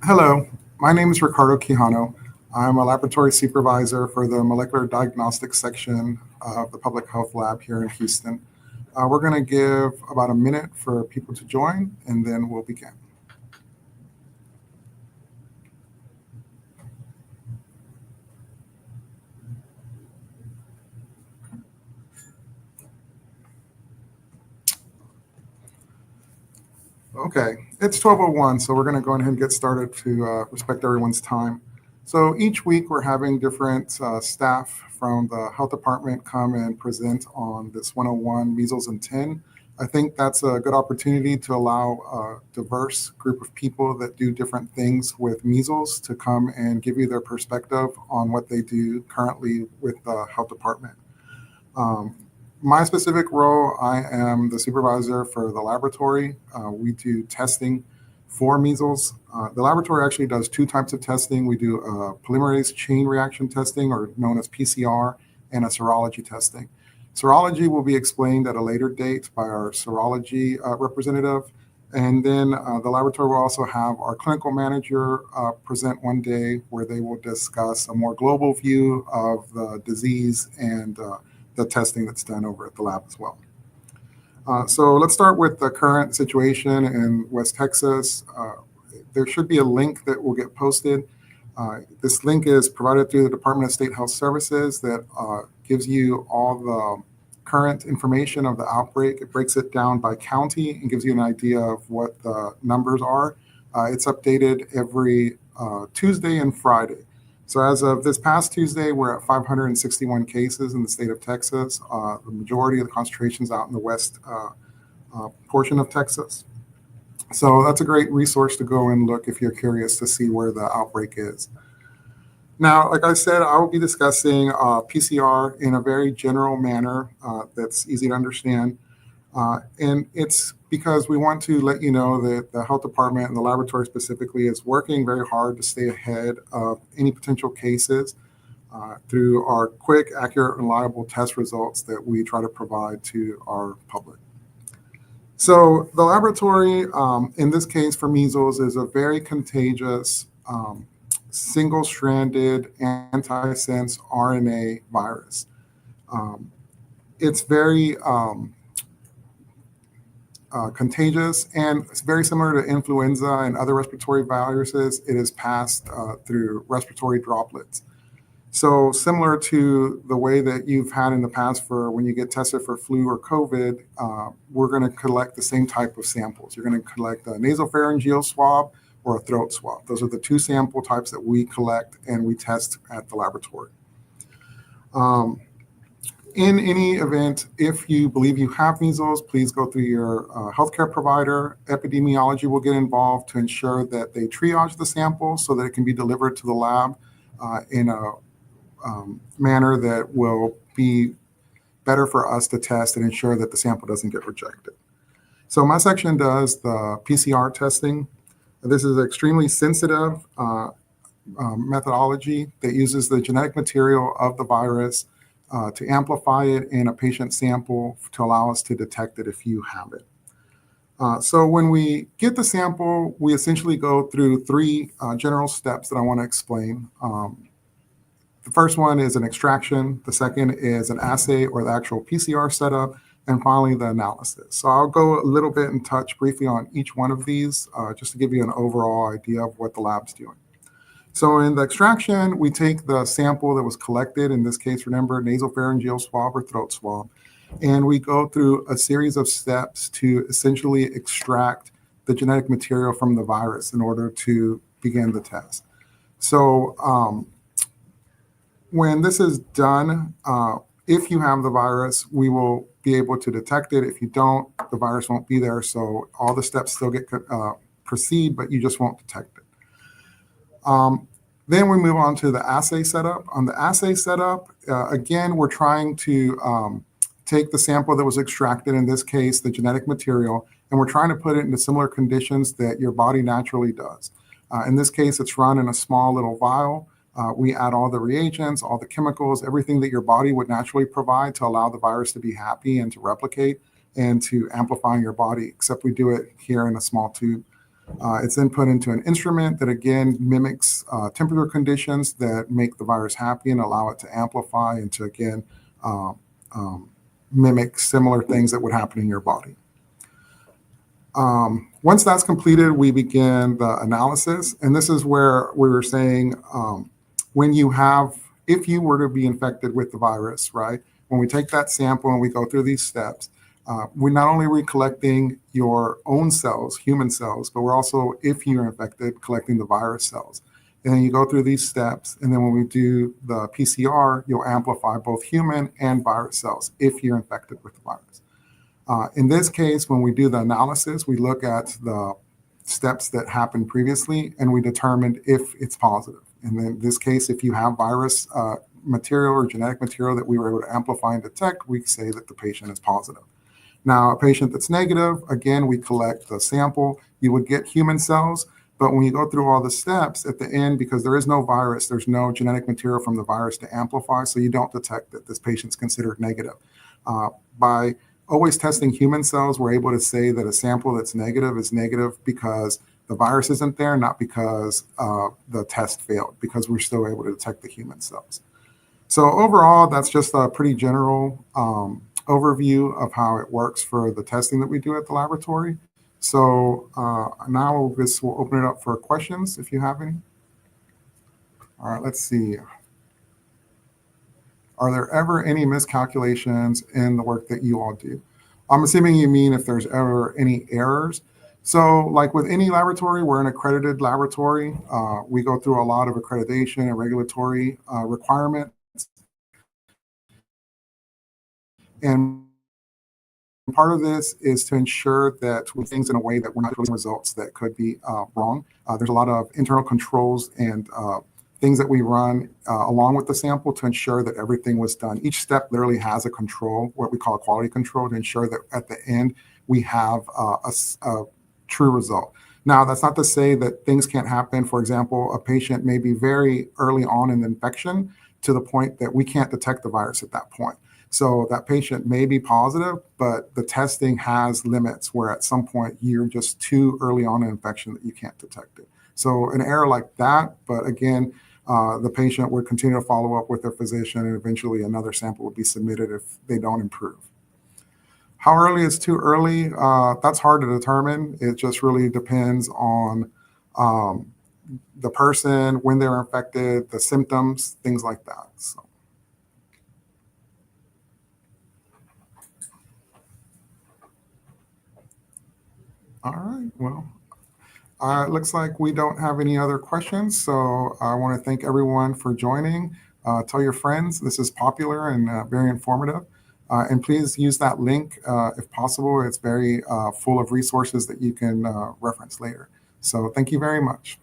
Hello, my name is Ricardo Quijano. I'm a laboratory supervisor for the molecular diagnostics section of the public health lab here in Houston. We're going to give about a minute for people to join, and then we'll begin. Okay, it's 12:01, so we're going to go ahead and get started to respect everyone's time. So each week we're having different staff from the health department come and present on this 101 measles and 10. I think that's a good opportunity to allow a diverse group of people that do different things with measles to come and give you their perspective on what they do currently with the health department. Um, my specific role, I am the supervisor for the laboratory. We do testing for measles. The laboratory actually does two types of testing. We do polymerase chain reaction testing, or known as PCR, and a serology testing. Serology will be explained at a later date by our serology representative. And then the laboratory will also have our clinical manager present one day where they will discuss a more global view of the disease and the testing that's done over at the lab as well. So let's start with the current situation in West Texas. There should be a link that will get posted. This link is provided through the Department of State Health Services that gives you all the current information of the outbreak. It breaks it down by county and gives you an idea of what the numbers are. It's updated every Tuesday and Friday. So as of this past Tuesday, we're at 561 cases in the state of Texas. The majority of the concentrations out in the west portion of Texas. So that's a great resource to go and look if you're curious to see where the outbreak is. Now, like I said, I will be discussing PCR in a very general manner that's easy to understand. And it's because we want to let you know that the health department and the laboratory specifically is working very hard to stay ahead of any potential cases through our quick, accurate, reliable test results that we try to provide to our public. So the laboratory, in this case for measles, is a very contagious single-stranded antisense RNA virus. It's very contagious, and it's very similar to influenza and other respiratory viruses. It is passed through respiratory droplets. So similar to the way that you've had in the past for when you get tested for flu or COVID, we're going to collect the same type of samples. You're going to collect a nasopharyngeal swab or a throat swab. Those are the two sample types that we collect and we test at the laboratory. In any event, if you believe you have measles, please go through your healthcare provider. Epidemiology will get involved to ensure that they triage the sample so that it can be delivered to the lab in a manner that will be better for us to test and ensure that the sample doesn't get rejected. So my section does the PCR testing. This is an extremely sensitive methodology that uses the genetic material of the virus to amplify it in a patient sample to allow us to detect it if you have it. So when we get the sample, we essentially go through three general steps that I want to explain. The first one is an extraction. The second is an assay or the actual PCR setup. And finally, the analysis. So I'll go a little bit and touch briefly on each one of these just to give you an overall idea of what the lab's doing. So in the extraction, we take the sample that was collected, in this case, remember, nasopharyngeal swab or throat swab, and we go through a series of steps to essentially extract the genetic material from the virus in order to begin the test. So when this is done, if you have the virus, we will be able to detect it. If you don't, the virus won't be there. So all the steps still get proceed, but you just won't detect it. Then we move on to the assay setup. On the assay setup, again, we're trying to take the sample that was extracted, in this case, the genetic material, and we're trying to put it into similar conditions that your body naturally does. In this case, it's run in a small little vial. We add all the reagents, all the chemicals, everything that your body would naturally provide to allow the virus to be happy and to replicate and to amplify in your body, except we do it here in a small tube. It's then put into an instrument that again mimics temperature conditions that make the virus happy and allow it to amplify and to again uh, um, mimic similar things that would happen in your body. Once that's completed, we begin the analysis. And this is where we were saying if you were to be infected with the virus, right, when we take that sample and we go through these steps, we're not only recollecting your own cells, human cells, but we're also, if you're infected, collecting the virus cells. And then you go through these steps. And then when we do the PCR, you'll amplify both human and virus cells if you're infected with the virus. In this case, when we do the analysis, we look at the steps that happened previously and we determined if it's positive. And in this case, if you have virus material or genetic material that we were able to amplify and detect, we say that the patient is positive. Now, a patient that's negative, again, we collect the sample. You would get human cells, but when you go through all the steps at the end, because there is no virus, there's no genetic material from the virus to amplify, so you don't detect that this patient's considered negative. By always testing human cells, we're able to say that a sample that's negative is negative because the virus isn't there, not because the test failed, because we're still able to detect the human cells. So overall, that's just a pretty general overview of how it works for the testing that we do at the laboratory. So now we'll open it up for questions if you have any. All right, let's see. Are there ever any miscalculations in the work that you all do? I'm assuming you mean if there's ever any errors. So like with any laboratory, we're an accredited laboratory. We go through a lot of accreditation and regulatory requirements. And part of this is to ensure that we do things in a way that we're not getting results that could be wrong. There's a lot of internal controls and things that we run along with the sample to ensure that everything was done. Each step literally has a control, what we call a quality control, to ensure that at the end we have a true result. Now, that's not to say that things can't happen. For example, a patient may be very early on in the infection to the point that we can't detect the virus at that point. So that patient may be positive, but the testing has limits where at some point you're just too early on in infection that you can't detect it. So an error like that, but again, the patient would continue to follow up with their physician and eventually another sample would be submitted if they don't improve. How early is too early? That's hard to determine. It just really depends on the person, when they're infected, the symptoms, things like that. So. All right, well, it looks like we don't have any other questions. So I want to thank everyone for joining. Tell your friends, this is popular and very informative. And please use that link if possible. It's very full of resources that you can reference later. So thank you very much.